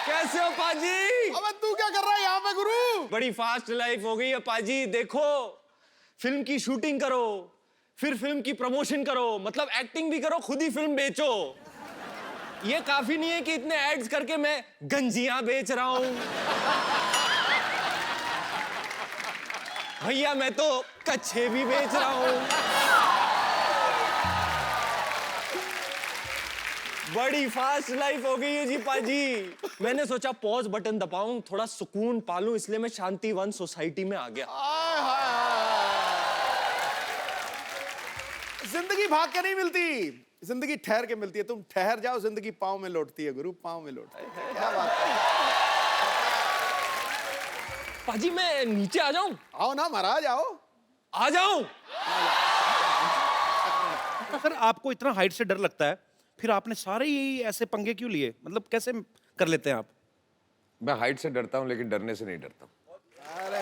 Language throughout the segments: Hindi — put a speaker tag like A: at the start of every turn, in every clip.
A: कैसे हो पाजी?
B: अबे तू क्या कर रहा है यहाँ पे गुरु?
A: बड़ी फास्ट लाइफ हो गई है पाजी। देखो, फिल्म की शूटिंग करो, फिर फिल्म की प्रमोशन करो, मतलब एक्टिंग भी करो, खुद ही फिल्म बेचो। ये काफी नहीं है कि इतने एड्स करके मैं गंजियां बेच रहा हूं। भैया मैं तो कच्छे भी बेच रहा हूं। बड़ी फास्ट लाइफ हो गई है जी पाजी। मैंने सोचा पॉज बटन दबाऊं, थोड़ा सुकून पालूं, इसलिए मैं शांतिवन सोसाइटी में आ गया।
B: जिंदगी भाग के नहीं मिलती, जिंदगी ठहर के मिलती है। तुम ठहर जाओ, जिंदगी पाँव में लौटती है गुरु, पाँव में लौटती है। क्या बात है?
A: पाजी मैं नीचे आ जाऊं?
B: आओ ना महाराज, आओ।
A: आ जाऊं?
C: सर आपको इतना हाइट से डर लगता है, फिर आपने सारे यही ऐसे पंगे क्यों लिए? मतलब कैसे कर लेते हैं आप?
D: मैं हाइट से डरता हूँ लेकिन डरने से नहीं डरता।
B: अरे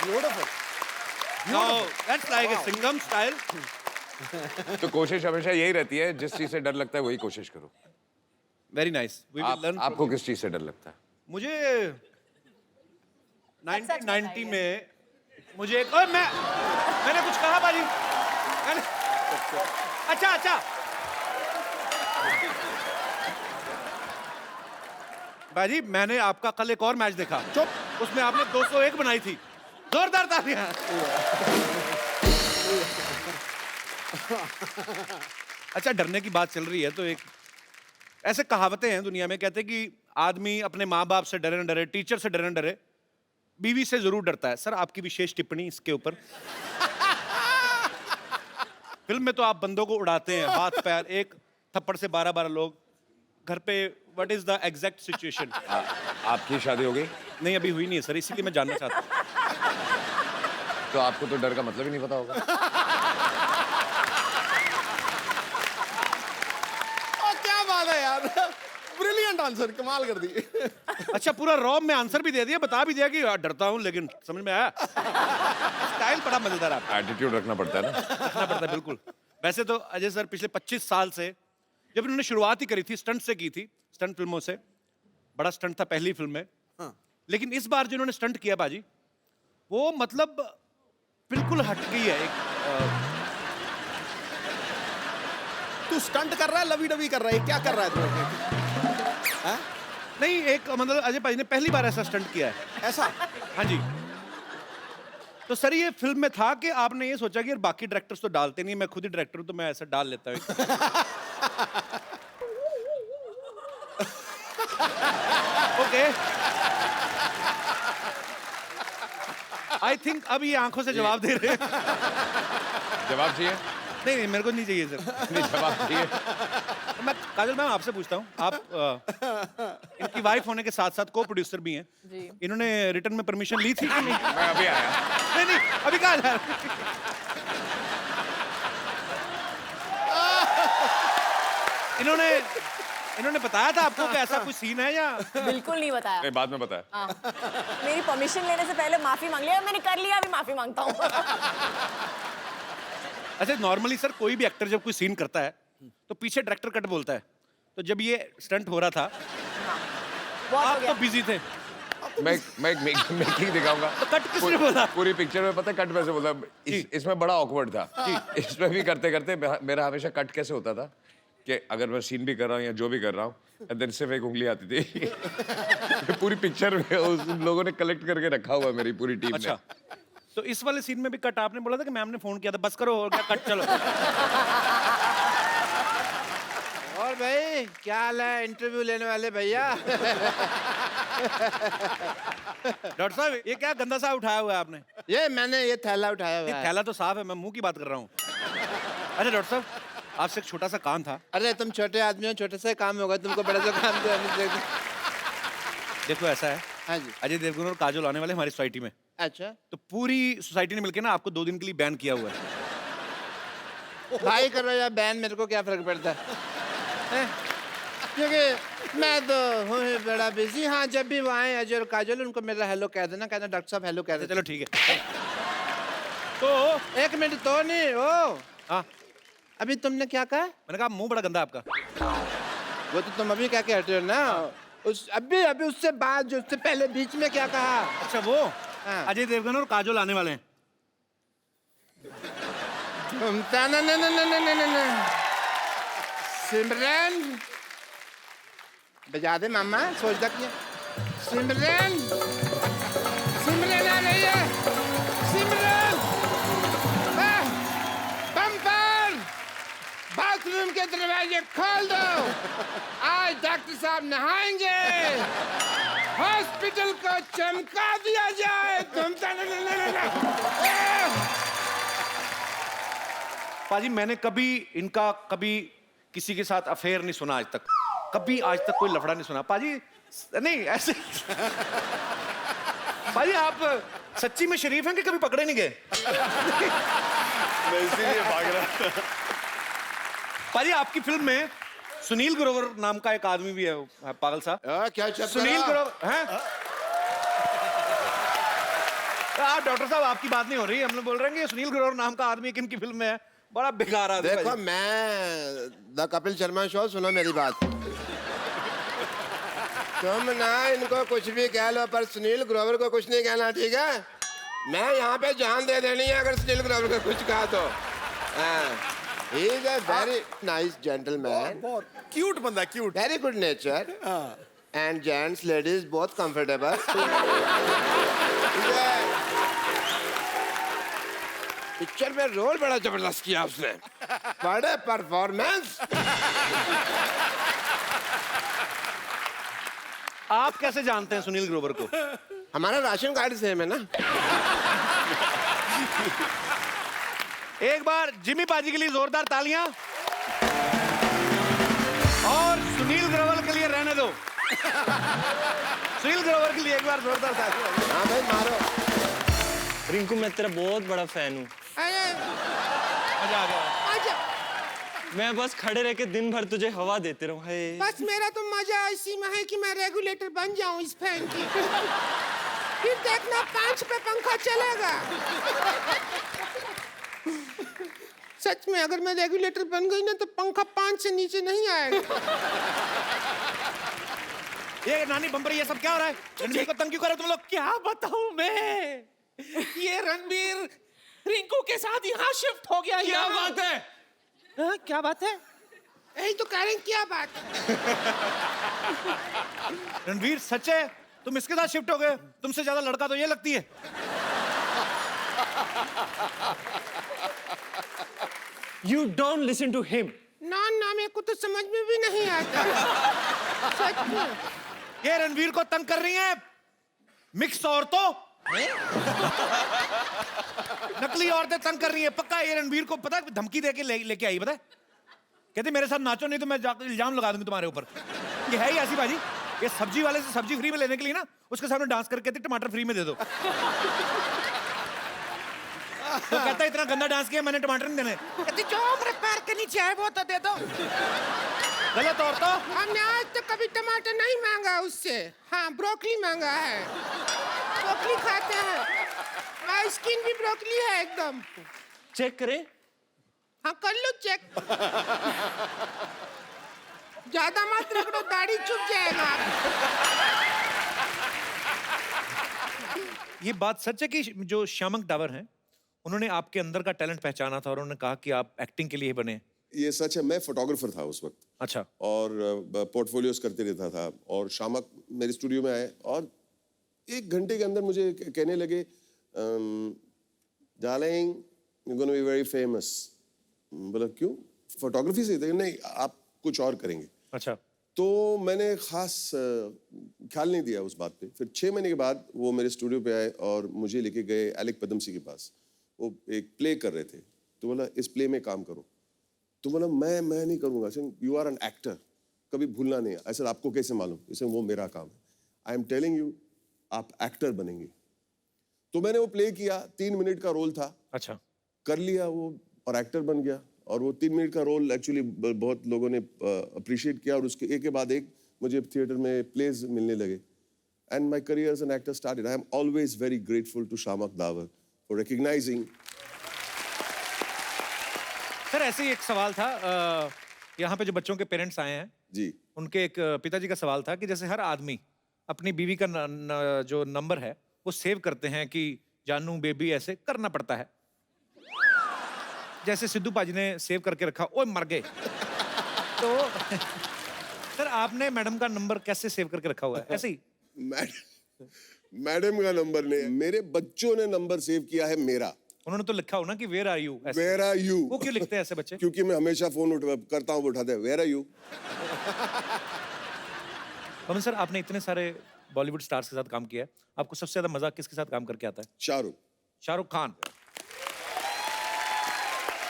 B: beautiful,
C: that's like a Singham style.
D: तो कोशिश हमेशा यही रहती है, जिस चीज से डर लगता है वही कोशिश करो।
C: Very nice, we will learn.
D: आपको किस चीज से डर लगता है?
C: मुझे 1990 में मुझे एक मैंने कुछ कहा बाजी? अच्छा बाजी, मैंने आपका कल एक और मैच देखा। चुप, उसमें आपने 201 बनाई थी। जोरदार तालियां। अच्छा, डरने की बात चल रही है तो एक ऐसे कहावतें हैं दुनिया में, कहते हैं कि आदमी अपने माँ बाप से डरे न डरे, टीचर से डरे न डरे, बीवी से जरूर डरता है। सर आपकी विशेष टिप्पणी इसके ऊपर? फिल्म में तो आप बंदों को उड़ाते हैं, हाथ पैर, एक थप्पड़ से 12-12 लोग। घर पे what is the exact situation?
D: आपकी शादी हो गई?
C: नहीं, अभी हुई नहीं है सर, इसीलिए मैं जानना चाहता हूँ।
D: तो आपको तो डर का मतलब ही नहीं पता होगा।
B: क्या बात है यार, ब्रिलियंट आंसर, कमाल कर दी।
C: अच्छा, पूरा रॉब में आंसर भी दे दिया, बता भी दिया कि यार डरता हूँ, लेकिन समझ में आया। स्टाइल बड़ा मजेदार आपका।
D: एटीट्यूड रखना पड़ता है ना।
C: रखना पड़ता है, बिल्कुल। वैसे तो अजय सर पिछले 25 साल से, जब इन्होंने शुरुआत ही करी थी स्टंट से की थी, स्टंट फिल्मों से, बड़ा स्टंट था पहली फिल्म में।
B: हाँ।
C: लेकिन इस बार जो इन्होंने स्टंट किया बाजी, वो मतलब बिल्कुल हट गई है।
B: तू स्टंट कर रहा है, लवी डवी कर रहा है, क्या कर रहा है तू? हाँ?
C: नहीं, एक मतलब अजय भाई ने पहली बार ऐसा स्टंट किया है।
B: ऐसा?
C: हाँ जी। तो सर ये फिल्म में था कि आपने ये सोचा कि यार बाकी डायरेक्टर्स तो डालते नहीं, मैं खुद ही डायरेक्टर हूं तो मैं ऐसा डाल लेता हूं। ओके, आई थिंक अब ये आंखों से जवाब दे रहे हैं।
D: जवाब चाहिए?
C: नहीं, मेरे को नहीं चाहिए सर।
D: नहीं, जवाब चाहिए।
C: मैं काजल मैम आपसे पूछता हूँ, आप इनकी वाइफ होने के साथ साथ को प्रोड्यूसर भी हैं जी। इन्होंने रिटर्न में परमिशन ली थी कि नहीं?
D: मैं अभी आया।
C: नहीं, अभी कहाँ जा रहे? इन्होंने बताया था आपको कि ऐसा कुछ सीन है या?
E: बिल्कुल नहीं बताया।
D: नहीं, बाद में बताया।
E: हाँ। मेरी परमिशन लेने से पहले माफी मांग लिया, मैंने कर लिया, अभी माफी मांगता हूँ।
C: अच्छा, नॉर्मली सर कोई भी एक्टर जब कोई सीन करता है तो पीछे डायरेक्टर कट बोलता है, तो जब ये स्टंट हो रहा था आप तो बिजी थे।
D: मैं मेकिंग दिखाऊंगा।
C: तो कट किसने बोला?
D: पूरी पिक्चर में पता है कट वैसे बोला। इसमें बड़ा ऑकवर्ड था। इसमें भी करते करते मेरा हमेशा कट कैसे होता था कि अगर मैं सीन भी कर रहा हूँ या जो भी कर रहा हूँ, देन सिर्फ एक उंगली आती थी। पूरी पिक्चर में उस लोगों ने कलेक्ट करके रखा हुआ, मेरी पूरी टीम ने।
C: तो इस वाले सीन में भी कट आपने बोला था कि मैम ने फोन किया था, बस करो, और क्या कट, चलो।
F: और भाई क्या हाल है इंटरव्यू लेने वाले भैया?
C: डॉक्टर साहब ये क्या गंदा सा उठाया हुआ है आपने?
F: ये मैंने ये थैला उठाया हुआ है।
C: थैला तो साफ है, मैं मुंह की बात कर रहा हूँ। अच्छा डॉक्टर साहब, आपसे एक छोटा सा काम था।
F: अरे तुम छोटे आदमी हो, छोटे सा काम होगा, तुमको बड़ा सा काम तो
C: देखो ऐसा है,
F: हाँ जी।
C: अजय देवगन और काजोल आने वाले हमारी सोसाइटी में।
F: अच्छा,
C: तो पूरी सोसाइटी ने मिलकर ना आपको 2 दिन के लिए बैन किया हुआ है।
F: भाई करो या बैन, मेरे को क्या फर्क पड़ता है? क्योंकि मैं तो हूँ बड़ा बिजी। हाँ, जब भी वो आए अजय और काजल, उनको मेरा हेलो कह देना, कहना डॉक्टर साहब हेलो कह देना।
C: चलो ठीक है। तो
F: 1 मिनट तो नहीं। ओ
C: हाँ,
F: अभी तुमने क्या कहा?
C: मैंने कहा मुंह बड़ा गंदा आपका।
F: वो तो तुम अभी क्या कहते हो ना, उस अभी अभी उससे बाद जो उससे पहले बीच में क्या कहा?
C: अच्छा वो
F: हाँ।
C: अजय देवगन और काजोल आने वाले हैं।
F: घूमता ना ना ना ना ना ना ना ना। सिमरन बजा दे मामा, सोच दा क्या? सिमरन सिमरन आ रही है, सिमरन। बम्पर बाथरूम के दरवाजे खोल दो, आज डॉक्टर साहब नहाएंगे, हॉस्पिटल को चमका दिया जाए। घूमता ना ना ना ना ना।
C: पाजी मैंने कभी इनका कभी किसी के साथ अफेयर नहीं सुना आज तक, कभी आज तक कोई लफड़ा नहीं सुना पाजी। नहीं ऐसे पाजी आप सच्ची में शरीफ हैं कि कभी पकड़े नहीं गए?
B: मैं इसीलिए भाग रहा।
C: पाजी आपकी फिल्म में सुनील ग्रोवर नाम का एक आदमी भी है, पागल साहब।
F: क्या चल
C: सुनील ग्रोवर हैं? डॉक्टर साहब आपकी बात नहीं हो रही, हम लोग बोल रहे हैं कि सुनील ग्रोवर नाम का आदमी किन की फिल्म में है, बड़ा बेकार आदमी।
F: देखो मैं द कपिल शर्मा शो, सुनो मेरी बात। तुम ना इनको कुछ भी कह लो पर सुनील ग्रोवर को कुछ नहीं कहना, ठीक है? मैं यहाँ पे जान दे देनी है अगर सुनील ग्रोवर को कुछ कहा तो। He is a very nice gentleman,
B: बहुत क्यूट बंदा, cute.
F: Very good nature, and gents ladies बहुत कंफर्टेबल। पिक्चर में रोल बड़ा जबरदस्त किया उसने, बड़े परफॉर्मेंस।
C: आप कैसे जानते हैं सुनील ग्रोवर को?
F: हमारा राशन कार्ड सेम है ना।
C: एक बार जिमी पाजी के लिए जोरदार तालियां, और सुनील ग्रोवर के लिए रहने दो। सुनील ग्रोवर के लिए एक बार जोरदार तालियां।
F: हाँ भाई मारो।
A: रिंकू मैं तेरा बहुत बड़ा फैन हूँ।
C: मजा आ गया।
A: मैं बस खड़े रह के दिन भर तुझे हवा देते रहूं। है
F: बस मेरा तो मजा इसी में है कि मैं रेगुलेटर बन जाऊं इस फैन की। फिर देखना 5 पे पंखा चलेगा। सच में अगर मैं रेगुलेटर बन गई ना तो पंखा 5 से नीचे नहीं आएगा।
C: ये नानी बम्पर ये सब क्या हो रहा है? रणबीर को तंग क्यों कर रहे हो तुम लोग?
G: क्या बताऊं मैं, ये रणबीर रिंकू के साथ यहाँ शिफ्ट हो गया।
A: क्या बात है?
G: क्या बात है?
F: यही तो कह रहे हैं, क्या बात है?
C: रणबीर सच है तुम इसके साथ शिफ्ट हो गए? तुमसे ज्यादा लड़का तो ये लगती है।
A: You don't listen to him.
F: ना ना मेरे को तो समझ में भी नहीं आता। सच में।
C: ये रणबीर को तंग कर रही हैं मिक्स औरतों, नकली औरतें तंग कर रही है। पक्का ये रणबीर को पता है धमकी देके लेके आई, पता है? कहती मेरे साथ नाचो नहीं तो मैं जाकर इल्जाम लगा दूंगी तुम्हारे ऊपर। ये है ही ऐसी बाजी, ये सब्जी वाले से सब्जी फ्री में लेने के लिए ना उसके सामने डांस करके कहती टमाटर फ्री में दे दो। तो कहता है इतना गंदा डांस किया मैंने टमाटर नहीं देने।
G: कहती जो मेरे पैर के नीचे है वो तो दे दो।
C: गलत औरतों।
F: हमने आज तक कभी टमाटर नहीं मांगा उससे। हाँ ब्रोकली मांगा है, ब्रोकली खाते हैं, माय स्किन भी ब्रोकली है एकदम।
A: चेक करें?
F: हाँ कर लो चेक। ज्यादा मत रगड़ो, दाढ़ी चुभ जाएगा।
C: ये बात सच है कि जो श्यामक डावर हैं उन्होंने आपके अंदर का टैलेंट पहचाना था और उन्होंने कहा कि आप एक्टिंग के लिए ही बने?
H: ये सच है। मैं फोटोग्राफर था उस वक्त,
C: अच्छा।
H: और पोर्टफोलियोज करते रहता था, और शामक मेरे स्टूडियो में आए और 1 घंटे के अंदर मुझे कहने लगे, darling you gonna be very famous. बोला क्यों? फोटोग्राफी से? नहीं, आप कुछ और करेंगे।
C: अच्छा।
H: तो मैंने खास ख्याल नहीं दिया उस बात पे। फिर 6 महीने के बाद वो मेरे स्टूडियो पे आए और मुझे लेके गए एलेक पदमसी के पास। वो एक प्ले कर रहे थे, तो बोला इस प्ले में काम करो। तो बोला मैं नहीं करूँगा। यू आर एन एक्टर, कभी भूलना नहीं। ऐसा आपको कैसे मालूम? इसे वो मेरा काम है। आई एम टेलिंग यू, आप एक्टर बनेंगे। तो मैंने वो प्ले किया, 3 मिनट का रोल था।
C: अच्छा।
H: कर लिया वो और एक्टर बन गया। और वो 3 मिनट का रोल एक्चुअली बहुत लोगों ने अप्रिशिएट किया, और उसके एक के बाद एक मुझे थिएटर में प्लेज मिलने लगे। And my career as an actor started. I am always very grateful to Shiamak Davar for recognising.
C: Sir ऐसे ही एक सवाल था, यहाँ पे जो बच्चों के पेरेंट्स आए हैं
H: जी
C: उनके एक पिताजी का सवाल था कि जैसे हर आदमी अपनी बीवी का जो नंबर है वो सेव करते हैं कि जानू बेबी ऐसे करना पड़ता है, जैसे सिद्धू पाजी ने सेव करके रखा, ओए मर गए। तो सर आपने मैडम का नंबर कैसे सेव करके रखा हुआ है? ऐसे ही?
H: मैडम का नंबर नहीं है, मेरे बच्चों ने नंबर सेव किया है मेरा।
C: उन्होंने तो लिखा हो ना कि where are you?
H: Where are you?
C: वो क्यों लिखते हैं ऐसे बच्चे?
H: क्योंकि मैं हमेशा फोन करता हूँ, वो उठाते हैं, where are you?
C: Pawan sir आपने इतने सारे बॉलीवुड स्टार्स के साथ काम किया है, आपको सबसे ज्यादा मजा किसके साथ काम करके आता है?
H: शाहरुख।
C: शाहरुख खान।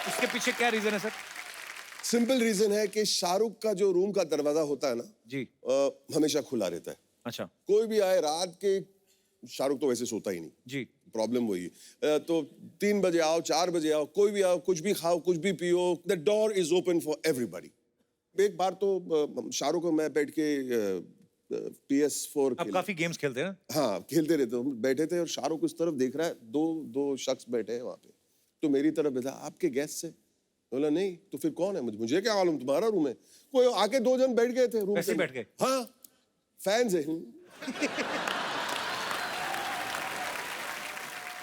C: इसके पीछे क्या रीजन है सर?
H: सिंपल रीजन है कि शाहरुख का जो रूम का दरवाजा होता है ना
C: जी।
H: हमेशा खुला रहता है।
C: अच्छा।
H: कोई भी आए रात के, शाहरुख तो वैसे सोता ही नहीं
C: जी।
H: प्रॉब्लम वही है। तो 3 बजे आओ, 4 बजे आओ, कोई भी आओ, कुछ भी खाओ, कुछ भी पियो, the door is open for everybody. एक बार तो शाहरुख और मैं बैठ के PS4
C: आप काफी गेम्स खेलते हैं ना?
H: हाँ खेलते रहते, हम बैठे थे और शाहरुख उस तरफ देख रहा है, दो शख्स बैठे हैं वहां पे, तो मेरी तरफ बैठा, आपके गेस्ट से? बोला नहीं, तो फिर कौन है? मुझे क्या मालूम, तुम्हारा रूम है। कोई आके 2 जन बैठ गए थे रूम
C: वैसे ही बैठ गए?
H: हाँ, फैंस है।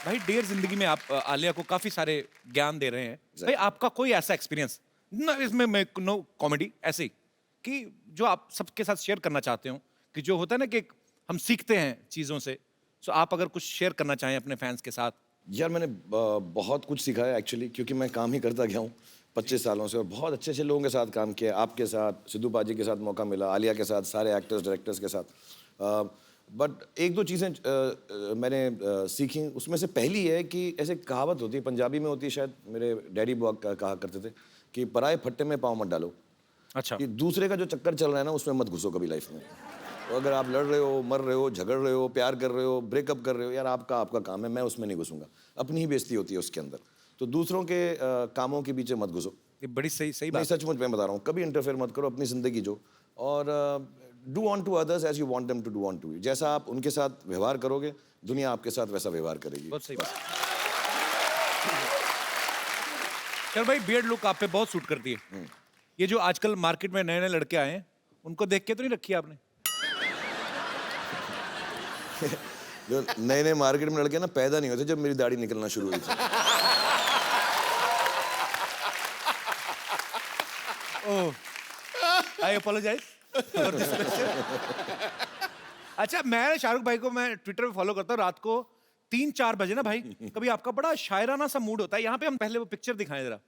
C: भाई डेयर जिंदगी में आप आलिया को काफी सारे ज्ञान दे रहे हैं। भाई आपका कोई ऐसा एक्सपीरियंस ना, इसमें मैं नो कॉमेडी ऐसे ही कि जो आप सबके साथ शेयर करना चाहते हो, कि जो होता है ना कि हम सीखते हैं चीजों से, तो आप अगर कुछ शेयर करना चाहें अपने फैंस के साथ।
I: यार मैंने बहुत कुछ सीखा है एक्चुअली, क्योंकि मैं काम ही करता गया हूँ 25 सालों से, और बहुत अच्छे अच्छे लोगों के साथ काम किया। आपके साथ, सिद्धू पाजी के साथ मौका मिला, आलिया के साथ, सारे एक्टर्स डायरेक्टर्स के साथ। बट एक दो चीज़ें मैंने सीखी, उसमें से पहली है कि ऐसे कहावत होती है, पंजाबी में होती है शायद, मेरे डैडी बुआ कहा करते थे कि पराए फट्टे में पाँव मत डालो।
C: अच्छा।
I: कि दूसरे का जो चक्कर चल रहा है ना, उसमें मत घुसो कभी लाइफ में। तो अगर आप लड़ रहे हो, मर रहे हो, झगड़ रहे हो, प्यार कर रहे हो, ब्रेकअप कर रहे हो, यार आपका काम है, मैं उसमें नहीं घुसूंगा। अपनी ही बेइज्जती होती है उसके अंदर, तो दूसरों के कामों के पीछे मत घुसो।
C: ये बड़ी सही
I: नहीं,
C: बात।
I: सचमुच मैं बता रहा हूँ, कभी इंटरफेयर मत करो, अपनी जिंदगी जो, और do unto others as you want them to do unto you. जैसा आप उनके साथ व्यवहार करोगे, दुनिया आपके साथ वैसा व्यवहार करेगी।
C: बहुत सही बात। चल भाई, बियर्ड लुक आप पे बहुत सूट करती है। ये जो आजकल मार्केट में नए नए लड़के आए हैं, उनको देख के तो नहीं रखी आपने?
I: जो नए नए मार्केट में लड़के ना पैदा नहीं होते जब मेरी दाढ़ी निकलना शुरू हुई थी।
C: ओह, आई अपोलोजाइज फॉर दिस क्वेश्चन। अच्छा, मैं शाहरुख भाई को मैं ट्विटर पे फॉलो करता हूँ। रात को 3-4 बजे ना भाई, कभी आपका बड़ा शायराना सा मूड होता है। यहाँ पे हम पहले वो पिक्चर दिखाएं जरा।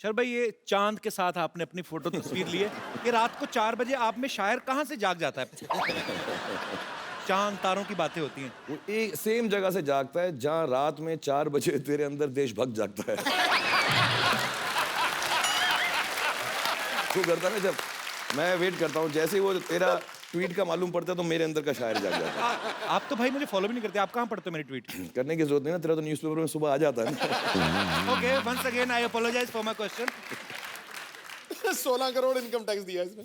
C: शाहरुख भाई, ये चांद के साथ आपने अपनी फोटो तस्वीर ली है। ये रात को 4 बजे आप में शायर कहाँ से जाग जाता है? चांद तारों की बातें होती हैं।
I: वो एक सेम जगह से जागता है जहाँ रात में 4 बजे तेरे अंदर देशभक्त जागता है। तू करता ना, जब मैं वेट करता हूँ, जैसे ही वो तेरा ट्वीट का मालूम पड़ता है तो मेरे अंदर का शायर जाग जाता है।
C: आप तो भाई मुझे फॉलो भी नहीं करते, आप कहाँ पढ़ते हो मेरी ट्वीट?
I: करने की जरूरत नहीं ना, तेरा तो न्यूज़पेपर में सुबह आ जाता है ना।
C: Okay, once again I apologise for my question.
B: 16 crore income tax दिया इसने।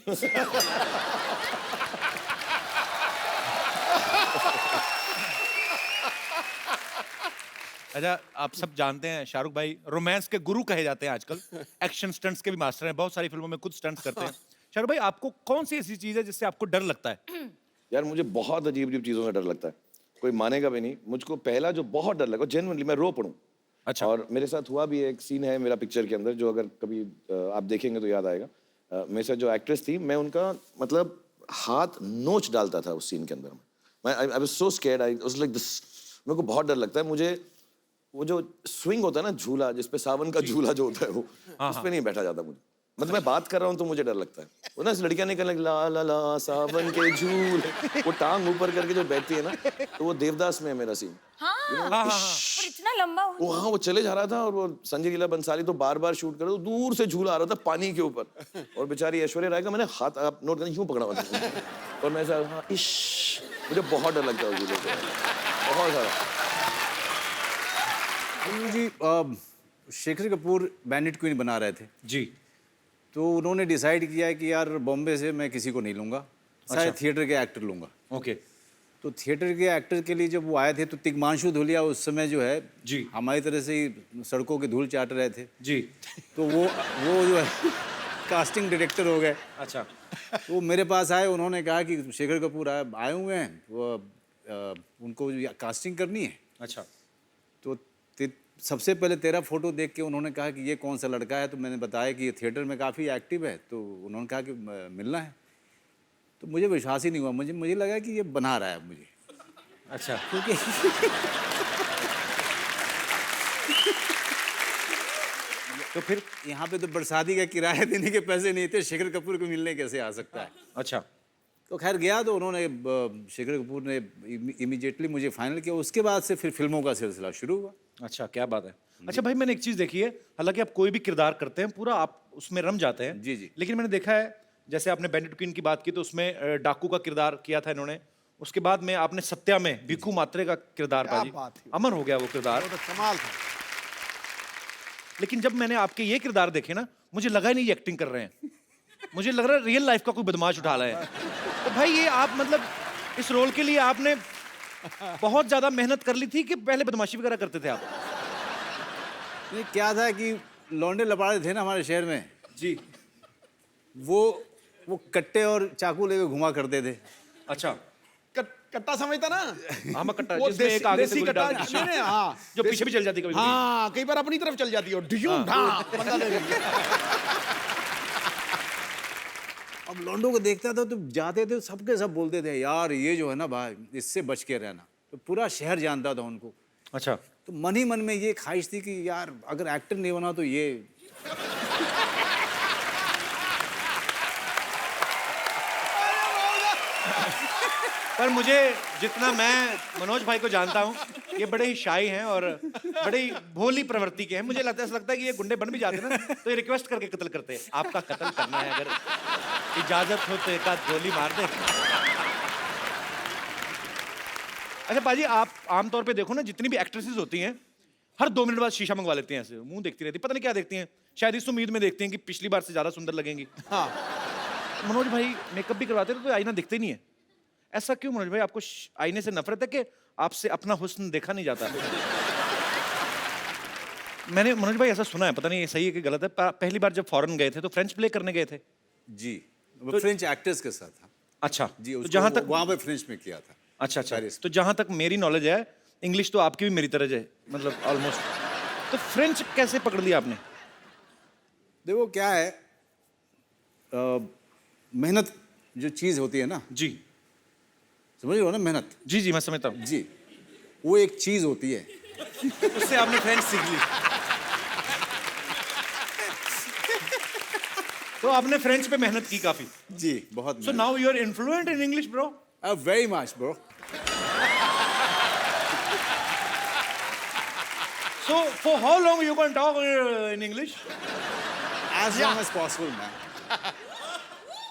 C: अच्छा, आप सब जानते हैं शाहरुख भाई रोमांस के गुरु कहे जाते हैं आजकल। एक्शन स्टंट्स के भी मास्टर हैं, बहुत सारी फिल्मों में खुद स्टंट्स करते हैं। शाहरुख भाई, आपको कौन सी ऐसी चीज है जिससे आपको डर लगता है?
I: यार मुझे बहुत अजीब अजीब चीज़ों से डर लगता है, कोई मानेगा भी नहीं। मुझको पहला जो बहुत डर लगा, जेन्युइनली मैं रो पड़ूं।
C: अच्छा।
I: और मेरे साथ हुआ भी, एक सीन है मेरा पिक्चर के अंदर जो अगर कभी आप देखेंगे तो याद आएगा। मेरे साथ जो एक्ट्रेस थी, मैं उनका मतलब हाथ नोच डालता था उस सीन के अंदर। मैं I was so scared, I was like this. मेरे को बहुत डर लगता है। मुझे वो जो स्विंग होता है ना, झूला जिसपे सावन का झूला जो होता है, वो उस पे नहीं बैठा जाता मुझे। मतलब मैं बात कर रहा हूँ तो मुझे डर लगता है। वो ना लड़कियां निकल लगी, ला ला ला सावन के झूल, वो टांग ऊपर करके जो बैठती है ना, तो वो देवदास में है मेरा सीन।
E: और इतना लंबा हो।
I: वो हाँ, वो चले जा रहा था और वो संजय लीला बंसाली तो बार बार शूट कर रहे, तो दूर से झूला आ रहा था पानी के ऊपर, और बेचारी ऐश्वर्या राय का मैंने हाथ, आप नोट करना, यूं पकड़ा हुआ था, और मैं ऐसा हाँ, इश, मुझे बहुत डर लगता है उस झूले से, बहुत सारा।
J: जी, शेखर कपूर बैंडिट क्वीन बना रहे थे
C: जी,
J: तो उन्होंने डिसाइड किया है कि यार बॉम्बे से मैं किसी को नहीं लूँगा, शायद थिएटर के एक्टर लूँगा।
C: ओके।
J: तो थिएटर के एक्टर के लिए जब वो आए थे तो तिग्मांशु धूलिया उस समय जो है
C: जी
J: हमारी तरह से ही सड़कों की धूल चाट रहे थे
C: जी।
J: तो वो जो है कास्टिंग डायरेक्टर हो गए।
C: अच्छा
J: तो वो मेरे पास आए, उन्होंने कहा कि शेखर कपूर आए हुए हैं, वो उनको कास्टिंग करनी है।
C: अच्छा
J: तो सबसे पहले तेरा फोटो देख के उन्होंने कहा कि ये कौन सा लड़का है, तो मैंने बताया कि ये थिएटर में काफ़ी एक्टिव है, तो उन्होंने कहा कि मिलना है। तो मुझे विश्वास ही नहीं हुआ, मुझे लगा कि ये बना रहा है मुझे।
C: अच्छा
J: क्योंकि तो फिर यहाँ पे तो बरसाती का किराया देने के पैसे नहीं थे, शेखर कपूर को मिलने कैसे आ सकता है।
C: अच्छा
J: तो खैर गया, तो उन्होंने शेखर कपूर ने इमीडिएटली मुझे फाइनल किया। उसके बाद से फिर फिल्मों का सिलसिला शुरू हुआ।
C: अच्छा क्या बात है। अच्छा भाई मैंने एक चीज देखी है, हालांकि आप कोई भी किरदार करते हैं पूरा आप उसमें रम जाते हैं।
J: जी जी।
C: लेकिन मैंने देखा है, जैसे आपने बैंडिट क्वीन की बात की तो उसमें डाकू का किरदार किया था इन्होंने। उसके बाद में आपने सत्या में भिक्खू मात्रे का किरदार पाजी, अमर हो गया वो किरदार।
B: तो कमाल था।
C: लेकिन जब मैंने आपके ये किरदार देखे ना, मुझे लगा ही नहीं ये एक्टिंग कर रहे हैं, मुझे लग रहा है रियल लाइफ का कोई बदमाश उठा रहा है। तो भाई ये आप मतलब इस रोल के लिए आपने बहुत ज्यादा मेहनत कर ली थी कि पहले बदमाशी वगैरह करते थे आप?
J: नहीं, क्या था कि लौंडे लपाड़े थे ना हमारे शहर में
C: जी।
J: वो कट्टे और चाकू लेके घुमा करते थे।
C: अच्छा
B: कट्टा समझता ना?
C: हाँ मैं कट्टा,
B: वो
C: जिसमें एक आगे से
B: देसी
C: गोली डाल
B: कट्टा,
C: के-
B: नहीं, हाँ,
C: जो पीछे भी चल जाती कभी।
B: हाँ, कई बार अपनी तरफ चल जाती है, ढियूं ढां, बंदा ले गया।
J: अब लौंडों को देखता था तो जाते थे, सबके सब बोलते थे यार ये जो है ना भाई, इससे बच के रहना। तो पूरा शहर जानता था उनको।
C: अच्छा
J: तो मन ही मन में ये ख्वाहिश थी कि यार अगर एक्टर नहीं बना तो ये
C: पर मुझे जितना मैं मनोज भाई को जानता हूँ, ये बड़े ही शाई हैं और बड़े ही भोली प्रवृत्ति के हैं। मुझे लगता है ऐसा लगता है कि ये गुंडे बन भी जाते हैं ना तो ये रिक्वेस्ट करके कत्ल करते हैं, आपका कत्ल करना है, अगर इजाजत हो तो एक आध गोली मार दे। अच्छा पाजी, आप आमतौर पे देखो ना, जितनी भी एक्ट्रेसेस होती हैं हर 2 मिनट बाद शीशा मंगवा लेती हैं, ऐसे मुंह देखती रहती, पता नहीं क्या देखती हैं, शायद इस उम्मीद में देखती हैं कि पिछली बार से ज्यादा सुंदर लगेंगी। हाँ मनोज भाई मेकअप भी करवाते थे तो आईना दिखते ही नहीं है, ऐसा क्यों मनोज भाई? आपको आईने से नफरत है कि आपसे अपना हुस्न देखा नहीं जाता? मैंने मनोज भाई ऐसा सुना है, पता नहीं ये सही है कि गलत है, पहली बार जब फॉरेन गए थे तो फ्रेंच प्ले करने गए थे।
J: जी, वो फ्रेंच एक्टर्स के साथ था।
C: अच्छा
J: जी,
C: तो जहां तक
J: वहां पे फ्रेंच में किया था।
C: अच्छा अच्छा, तो जहां तक मेरी नॉलेज है, इंग्लिश तो आपकी भी मेरी तरह है, मतलब ऑलमोस्ट। तो फ्रेंच कैसे पकड़ लिया आपने?
J: देखो क्या है, मेहनत जो चीज होती है ना,
C: जी
J: समझ रहे हो ना, मेहनत।
C: जी जी मैं समझता हूँ
J: जी, वो एक चीज होती है।
C: उससे आपने फ्रेंच सीख ली। तो आपने फ्रेंच पे मेहनत की काफी।
J: जी बहुत।
C: So now you are influent in English bro?
J: Very much bro.
C: So for how long you can talk in English?
J: As long as possible, man.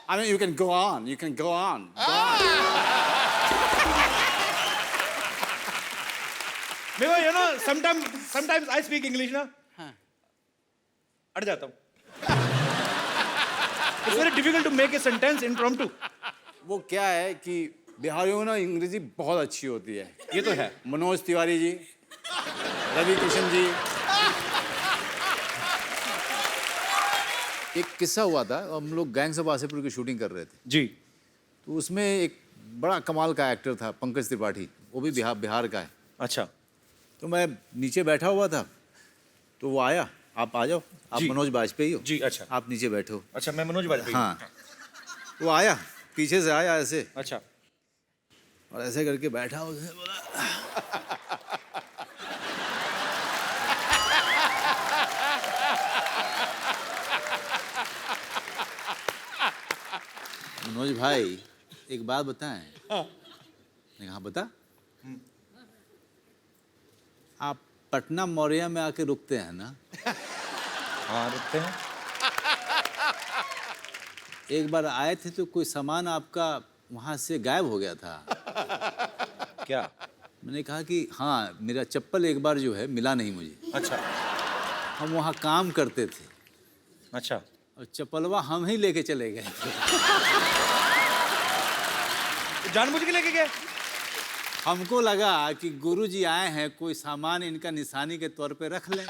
J: I mean, you can go on. You can go on.
C: Because you know, sometimes I speak English ना, अड़ जाता हूँ। It's very difficult to make a sentence impromptu.
J: वो क्या है कि बिहारियों में ना अंग्रेजी बहुत अच्छी होती है।
C: ये तो है।
J: मनोज तिवारी जी, रवि किशन जी। एक किस्सा हुआ था, हम लोग गैंग्स ऑफ वासेपुर की शूटिंग कर रहे थे
C: जी।
J: तो उसमें एक बड़ा कमाल का एक्टर था, पंकज त्रिपाठी, वो भी बिहार का है।
C: अच्छा।
J: तो मैं नीचे बैठा हुआ था, तो वो आया, आप आ जाओ, आप
C: जी।
J: मनोज बाजपेयी हो।
C: जी अच्छा।
J: आप नीचे बैठो।
C: अच्छा मैं मनोज वाजपेयी।
J: हाँ, वो आया, पीछे से आया ऐसे,
C: अच्छा।
J: और ऐसे करके बैठा, उसने बोला मनोज भाई एक बात बताएं। मैंने कहा बता। आप पटना मौर्या में आके रुकते हैं ना?
C: हाँ रुकते हैं।
J: एक बार आए थे तो कोई सामान आपका वहां से गायब हो गया था।
C: क्या?
J: मैंने कहा कि हाँ, मेरा चप्पल एक बार जो है मिला नहीं मुझे।
C: अच्छा।
J: हम वहाँ काम करते थे।
C: अच्छा।
J: और चप्पलवा हम ही लेके चले गए थे।
C: जानबूझ के लेके गए?
J: हमको लगा कि गुरुजी आए हैं, कोई सामान इनका निशानी के तौर पे रख लें।